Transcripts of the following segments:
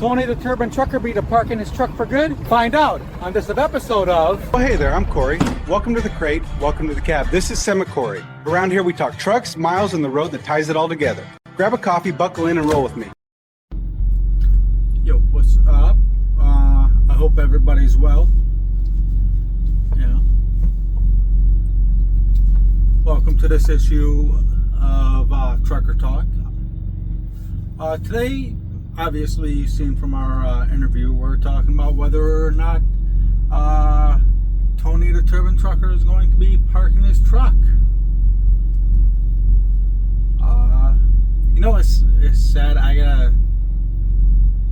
Tony the Turban Trucker be to park in his truck for good? Find out on this episode of... Oh, hey there, I'm Corey. Welcome to the crate. Welcome to the cab. This is Semicorey. Around here we talk trucks, miles, and the road that ties it all together. Grab a coffee, buckle in, and roll with me. Yo, what's up? I hope everybody's well. Yeah. Welcome to this issue of Trucker Talk. Today, obviously, you've seen from our interview, we're talking about whether or not Tony the Turban Trucker is going to be parking his truck. You know, it's sad. I gotta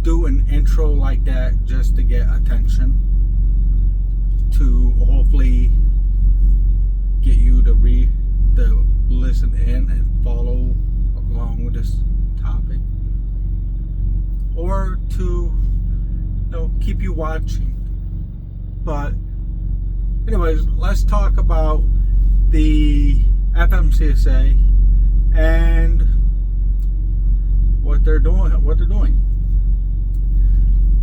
do an intro like that just to get attention, to hopefully get you to listen in and follow along with this topic, or to keep you watching. But anyways, let's talk about the FMCSA and what they're doing.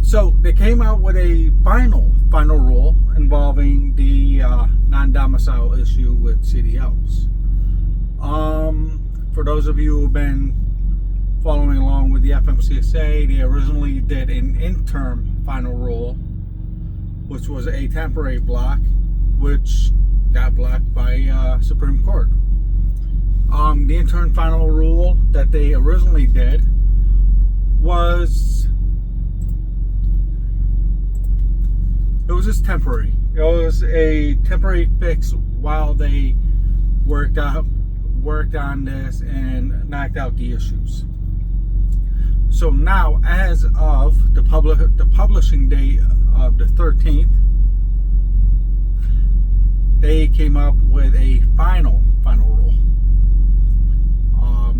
So they came out with a final rule involving the non-domicile issue with CDLs. For those of you who've been following along with the FMCSA, they originally did an interim final rule, which was a temporary block, which got blocked by Supreme Court. The interim final rule that they originally did was just temporary. It was a temporary fix while they worked on this and knocked out the issues. So now, as of the publishing date of the 13th, they came up with a final rule.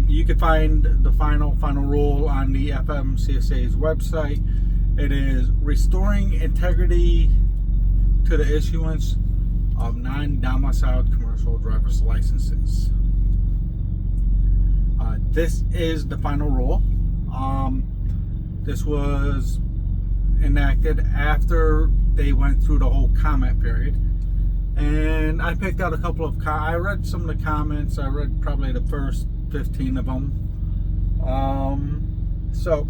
You can find the final rule on the FMCSA's website. It is restoring integrity to the issuance of non-domiciled commercial driver's licenses. This is the final rule. This was enacted after they went through the whole comment period, and I picked out a couple of I read some of the comments. I read probably the first 15 of them. So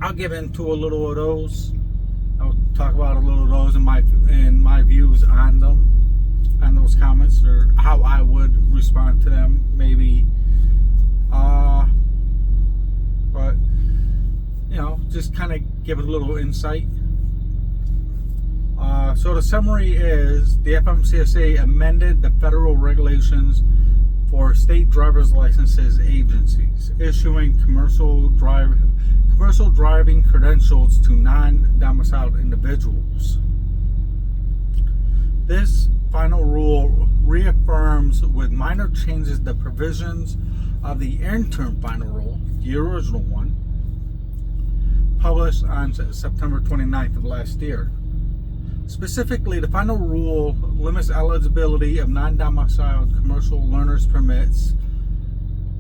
I'll give into a little of those. I'll talk about a little of those and my views on them, on those comments, or how I would respond to them, maybe. But just kind of give it a little insight. So the summary is the FMCSA amended the federal regulations for state driver's licenses agencies issuing commercial driving credentials to non-domiciled individuals. This final rule reaffirms with minor changes the provisions of the interim final rule, the original one, published on September 29th of last year. Specifically, the final rule limits eligibility of non-domiciled commercial learner's permits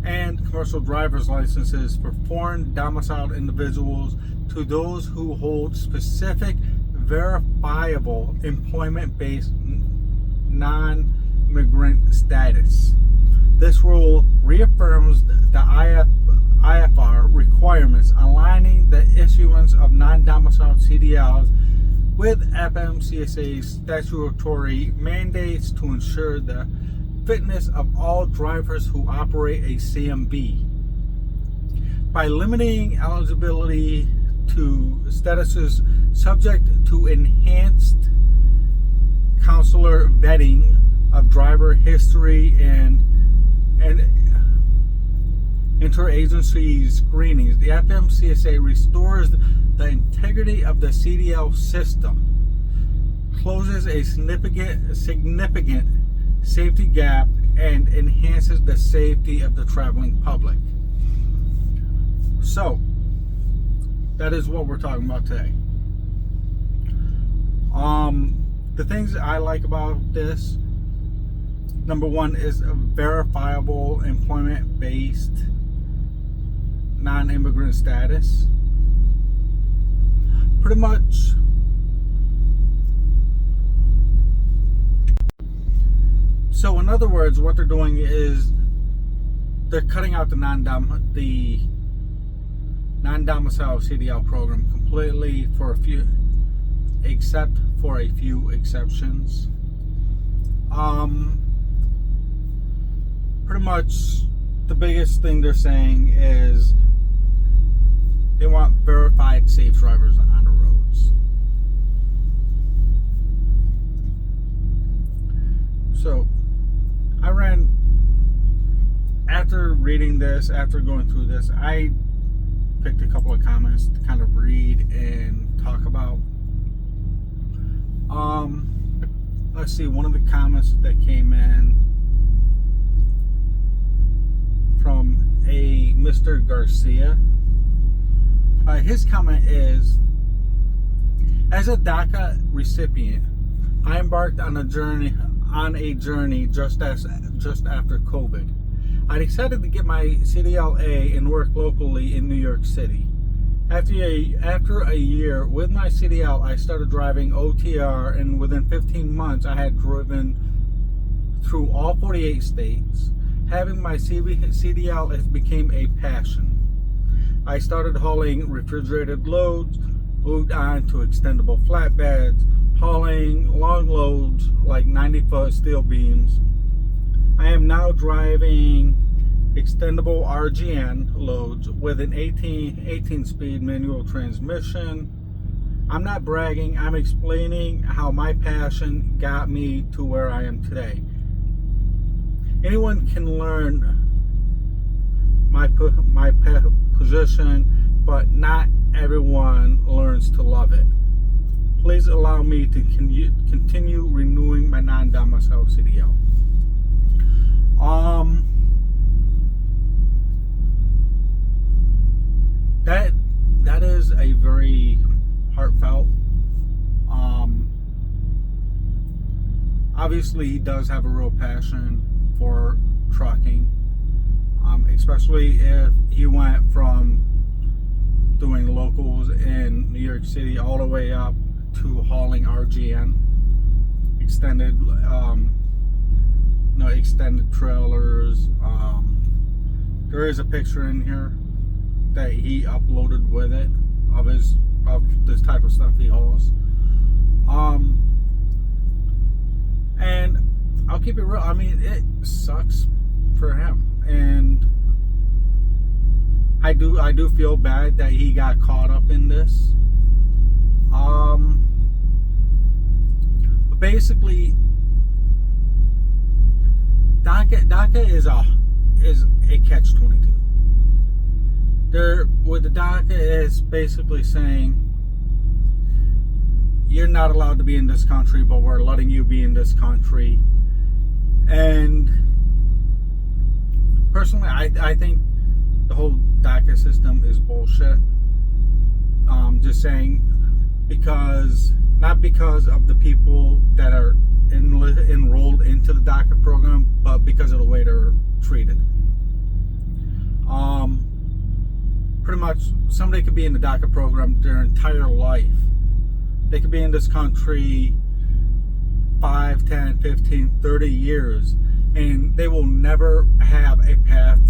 and commercial driver's licenses for foreign domiciled individuals to those who hold specific verifiable employment-based non-immigrant status. This rule reaffirms the IFR requirements, aligning the issuance of non-domiciled CDLs with FMCSA's statutory mandates to ensure the fitness of all drivers who operate a CMB. By limiting eligibility to statuses subject to enhanced consular vetting of driver history and interagency screenings, the FMCSA restores the integrity of the CDL system, closes a significant safety gap, and enhances the safety of the traveling public. So, that is what we're talking about today. The things I like about this, number one, is a verifiable employment-based non-immigrant status. pretty much so in other words, what they're doing is they're cutting out the non-domicile CDL program completely for a few, except for a few exceptions. Pretty much the biggest thing they're saying is they want verified safe drivers on the roads. So after reading this, after going through this, I picked a couple of comments to kind of read and talk about. Let's see, one of the comments that came in from a Mr. Garcia. His comment is, as a DACA recipient, I embarked on a journey just after COVID. I decided to get my CDL and work locally in New York City. After a year with my CDL, I started driving OTR, and within 15 months, I had driven through all 48 states. Having my CDL became a passion. I started hauling refrigerated loads, moved on to extendable flatbeds, hauling long loads like 90-foot steel beams. I am now driving extendable RGN loads with an 18-speed manual transmission. I'm not bragging, I'm explaining how my passion got me to where I am today. Anyone can learn my position, but not everyone learns to love it. Please allow me to continue renewing my non-domicile CDL. That is a very heartfelt. Obviously, he does have a real passion for trucking, especially if he went from doing locals in New York City all the way up to hauling RGN, extended trailers. There is a picture in here that he uploaded with it of this type of stuff he hauls. And I'll keep it real. I mean, it sucks for him, and I do feel bad that he got caught up in this. But basically, DACA is a catch-22. With the DACA is basically saying you're not allowed to be in this country, but we're letting you be in this country. And personally, I think the whole DACA system is bullshit. Just saying, not because of the people that are enrolled into the DACA program, but because of the way they're treated. Pretty much, somebody could be in the DACA program their entire life. They could be in this country 5, 10, 15, 30 years, and they will never have a path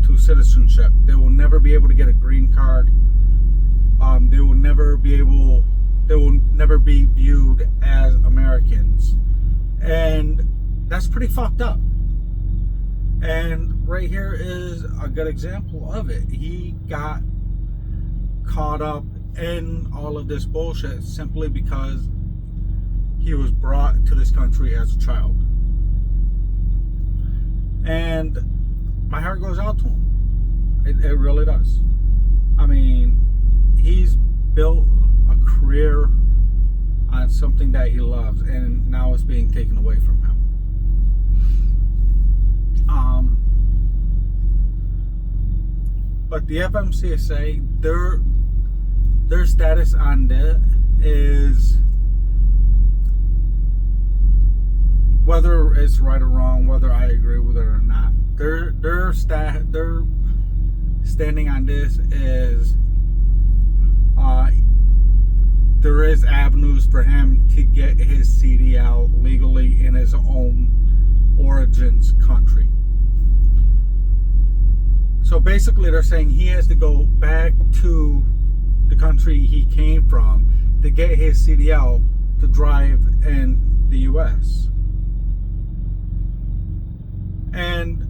to citizenship. They will never be able to get a green card. They will never be viewed as Americans. And that's pretty fucked up. And right here is a good example of it. He got caught up in all of this bullshit simply because he was brought to this country as a child. And my heart goes out to him. It really does. I mean, he's built a career on something that he loves, and now it's being taken away from him. But the FMCSA, their status on that is, whether it's right or wrong, whether I agree with it or not, their standing on this is is avenues for him to get his CDL legally in his own origins country. So basically they're saying he has to go back to the country he came from to get his CDL to drive in the US. And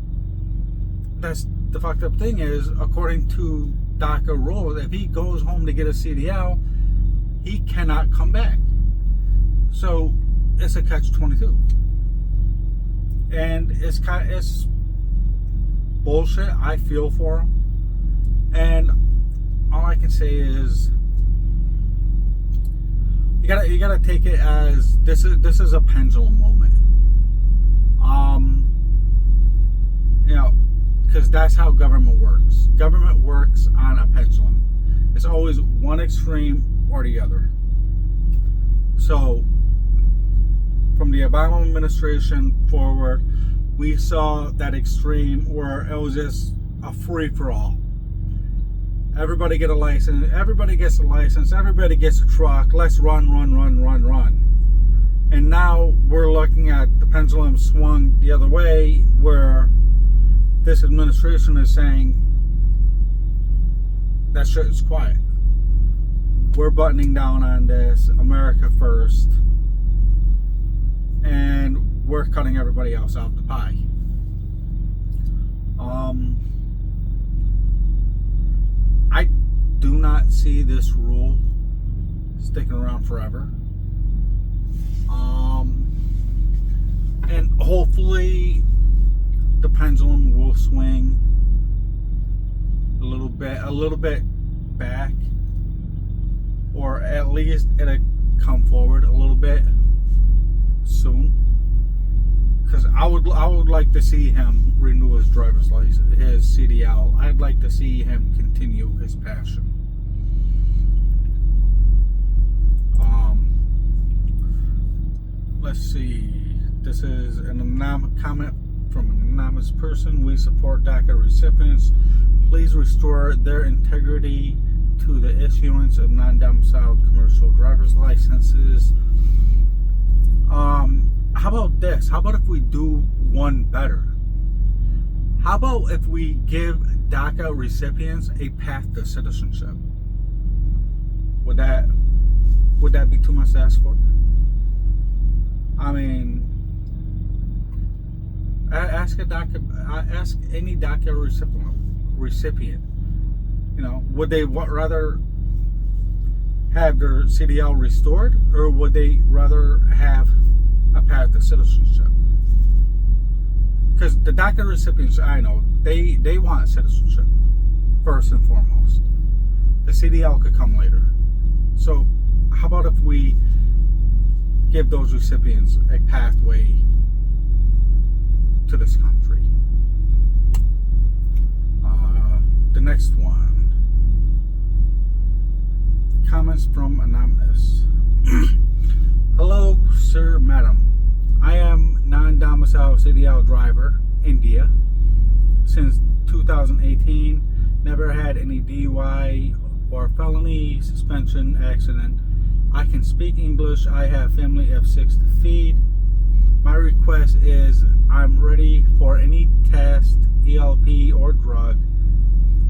that's the fucked up thing is, according to DACA rules, if he goes home to get a CDL, he cannot come back. So it's a catch-22. And it's bullshit. I feel for him. And all I can say is you gotta take it as this is a pendulum moment. You know, because that's how government works. Government works on a pendulum. It's always one extreme or the other. So from the Obama administration forward, we saw that extreme where it was just a free-for-all. Everybody get a license. Everybody gets a license. Everybody gets a truck. Let's run. And now we're looking at the pendulum swung the other way, where this administration is saying that shit is quiet. We're buttoning down on this. America first. And we're cutting everybody else out the pie. I do not see this rule sticking around forever. And hopefully the pendulum will swing a little bit back, or at least it'll come forward a little bit soon. Because I would like to see him renew his driver's license, his CDL. I'd like to see him continue his passion. Let's see. This is an anonymous comment from an anonymous person. We support DACA recipients. Please restore their integrity to the issuance of non-domiciled commercial driver's licenses. How about this? How about if we do one better? How about if we give DACA recipients a path to citizenship? Would that be too much to ask for? I mean, ask any DACA recipient. You know, would they rather have their CDL restored, or would they rather have a path to citizenship? Because the DACA recipients I know, they want citizenship first and foremost. The CDL could come later. So how about if we give those recipients a pathway to this country? The next one. Comments from Anonymous. Hello, sir, madam. I am non-domicile CDL driver, India, since 2018. Never had any DUI or felony suspension accident. I can speak English. I have family of 6 to feed. My request is I'm ready for any test, ELP or drug.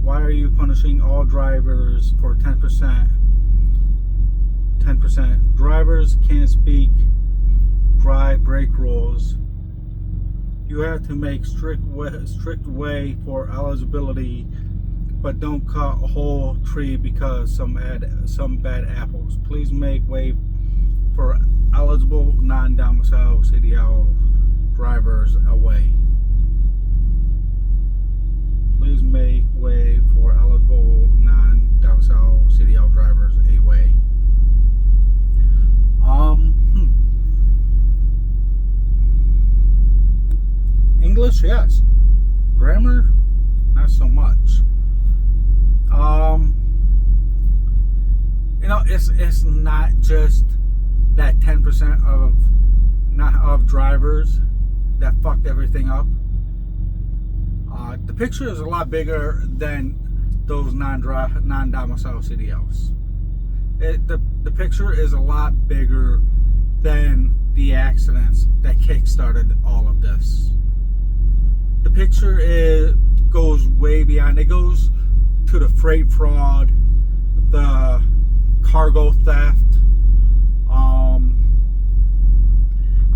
Why are you punishing all drivers for 10%? 10%. Drivers can't speak, drive, break rules. You have to make strict way for eligibility, but don't cut a whole tree because some bad apples. Please make way for eligible non-domicile CDL drivers away. Please make way for eligible non-domicile CDL drivers away. English, yes. Grammar, not so much. You know, it's not just that 10% of drivers that fucked everything up. The picture is a lot bigger than those non-domicile CDLs. The picture is a lot bigger than the accidents that kickstarted all of this. The picture goes way beyond. It goes to the freight fraud, the cargo theft,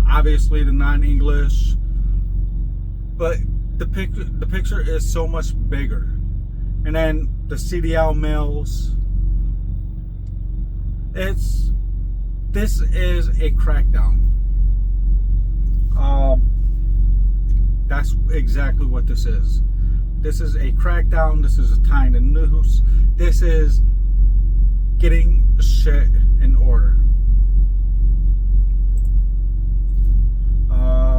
obviously the non-English, but the picture is so much bigger. And then the CDL mills. This is a crackdown. That's exactly what this is. This is a crackdown. This is tying the noose. This is getting shit in order.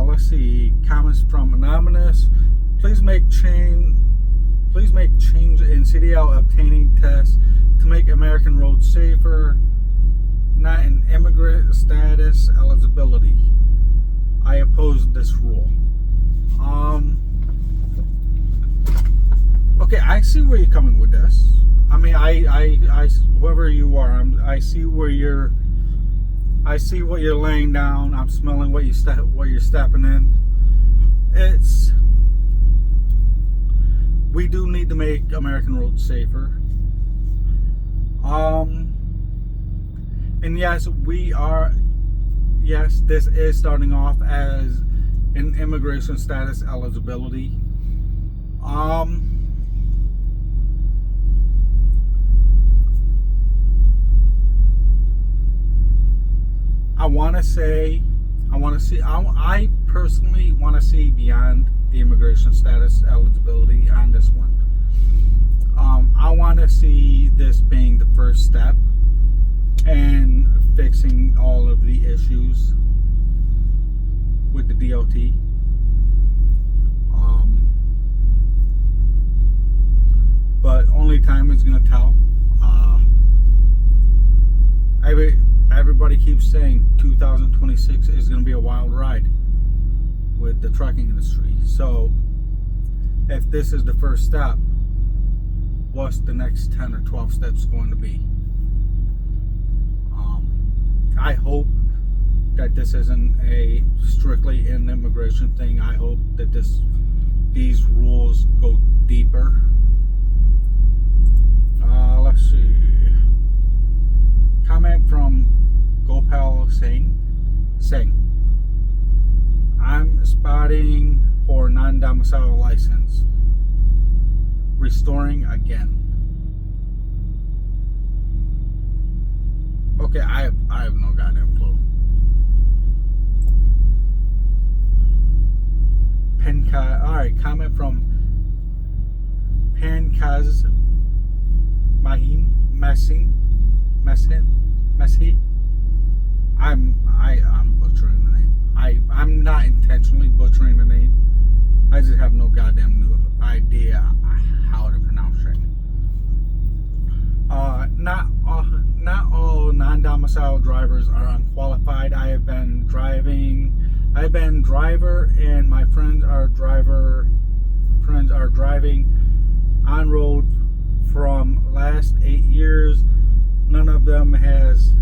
Let's see. Comments from Anonymous. Please make change in CDL obtaining tests to make American roads safer, not in immigrant status eligibility. I oppose this rule. Okay, I see where you're coming with this. I mean, I whoever you are, I see what you're laying down. I'm smelling what you're stepping in. We do need to make American roads safer. And yes, this is starting off as an immigration status eligibility. I personally want to see beyond the immigration status eligibility on this one. I want to see this being the first step and fixing all of the issues with the DOT. But only time is going to tell. Everybody keeps saying 2026 is going to be a wild ride with the trucking industry. So if this is the first step, what's the next 10 or 12 steps going to be? I hope that this isn't a strictly an immigration thing. I hope that these rules go deeper. Let's see. Comment from Gopal Singh. I'm spotting for non-domicile license. Restoring again. Okay, I have no goddamn clue. Alright, comment from Pankaz Messi. I'm butchering the name. I'm not intentionally butchering the name. I just have no goddamn idea how to pronounce it. Not all non-domicile drivers are unqualified. I have been driver, and my friends are driving on road from last 8 years. None of them has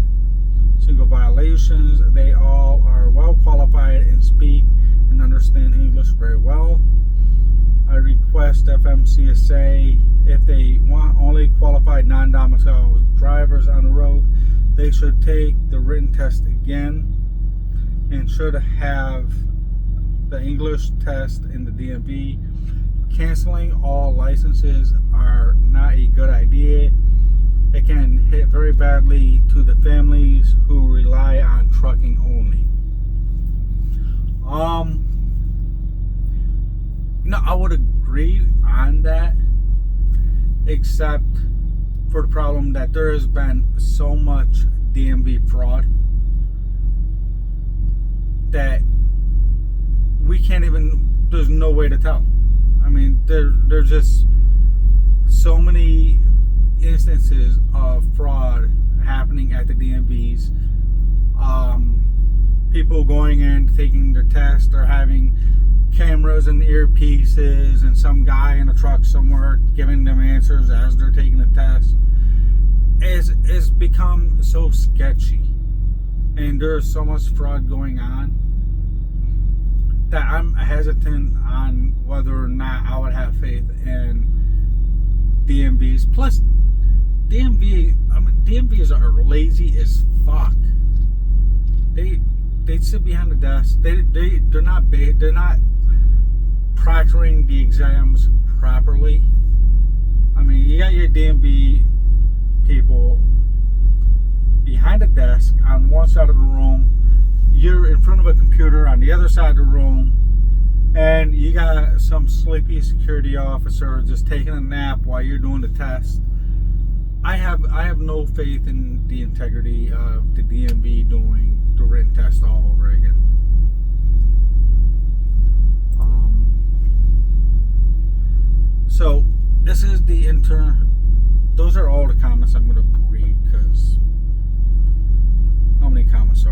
single violations. They all are well qualified and speak and understand English very well. I request FMCSA, if they want only qualified non-domicile drivers on the road, they should take the written test again and should have the English test in the DMV. Canceling all licenses are not a good idea. It can hit very badly to the families who rely on trucking only. No, I would agree on that, except for the problem that there has been so much DMV fraud that we can't even, there's no way to tell. I mean, there's just so many instances of fraud happening at the DMVs. People going in, taking their test, or having cameras and earpieces, and some guy in a truck somewhere giving them answers as they're taking the test. it's become so sketchy, and there's so much fraud going on that I'm hesitant on whether or not I would have faith in DMVs. Plus, DMVs are lazy as fuck. They sit behind the desk. They're not proctoring the exams properly. I mean, you got your DMV people behind a desk on one side of the room. You're in front of a computer on the other side of the room, and you got some sleepy security officer just taking a nap while you're doing the test. I have no faith in the integrity of the DMV doing the written test all over again. So this is the intern. Those are all the comments I'm going to read, because how many comments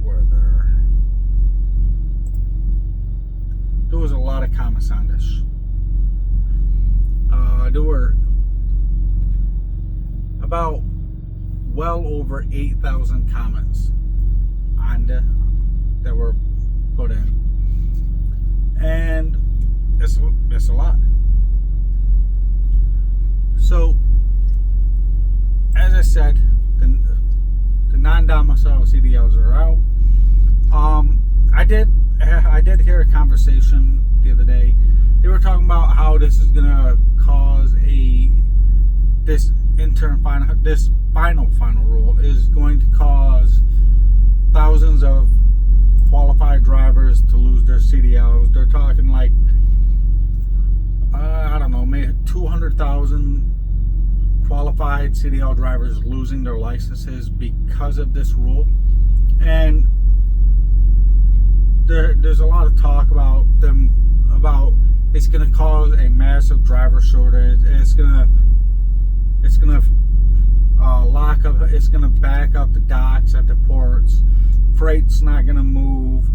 were there? There was a lot of comments on this. There were about well over 8,000 comments on that were put in, and it's a lot. So, as I said, the non-domicile CDLs are out. I did hear a conversation the other day. They were talking about how this is gonna cause this final rule is going to cause thousands of qualified drivers to lose their CDLs. They're talking like I don't know, maybe 200,000 qualified CDL drivers losing their licenses because of this rule. And there's a lot of talk about it's going to cause a massive driver shortage. It's going to lock up. It's going to back up the docks at the ports. Freight's not going to move.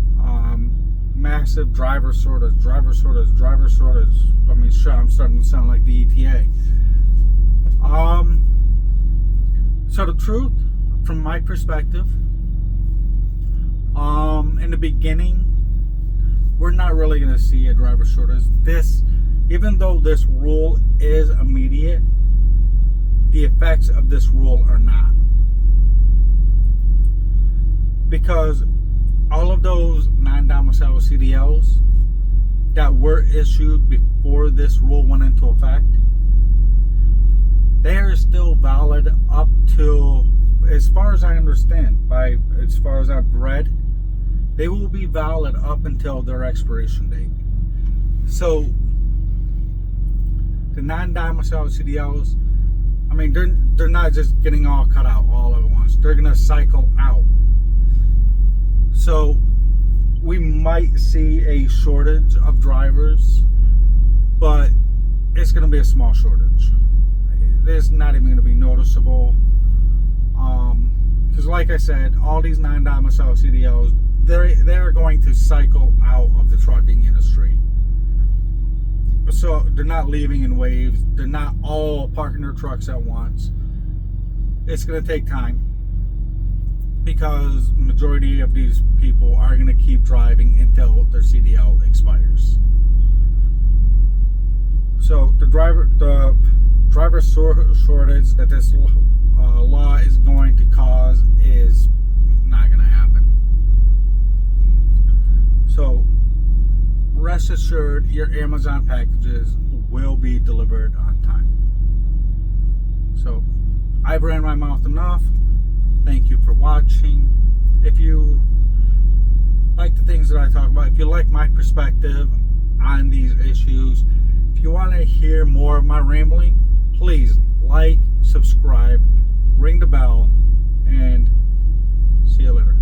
Massive driver shortage. I mean, sure, I'm starting to sound like the ETA. So the truth, from my perspective, in the beginning, we're not really going to see a driver shortage. Even though this rule is immediate, the effects of this rule are not. Because all of those non-domicile CDLs that were issued before this rule went into effect, they are still valid up till, as far as I understand, as far as I've read, they will be valid up until their expiration date. So the non-domicile CDLs, I mean, they're not just getting all cut out all at once. They're gonna cycle out. So we might see a shortage of drivers, but it's going to be a small shortage. It's not even going to be noticeable. Because like I said, all these non-domicile CDLs, they're going to cycle out of the trucking industry. So they're not leaving in waves. They're not all parking their trucks at once. It's going to take time, because the majority of these people are going to keep driving until their CDL expires. So the driver shortage that this law is going to cause is not going to happen. So rest assured, your Amazon packages will be delivered on time. So I've ran my mouth enough. Thank you for watching. If you like the things that I talk about, if you like my perspective on these issues, if you want to hear more of my rambling, please like, subscribe, ring the bell, and see you later.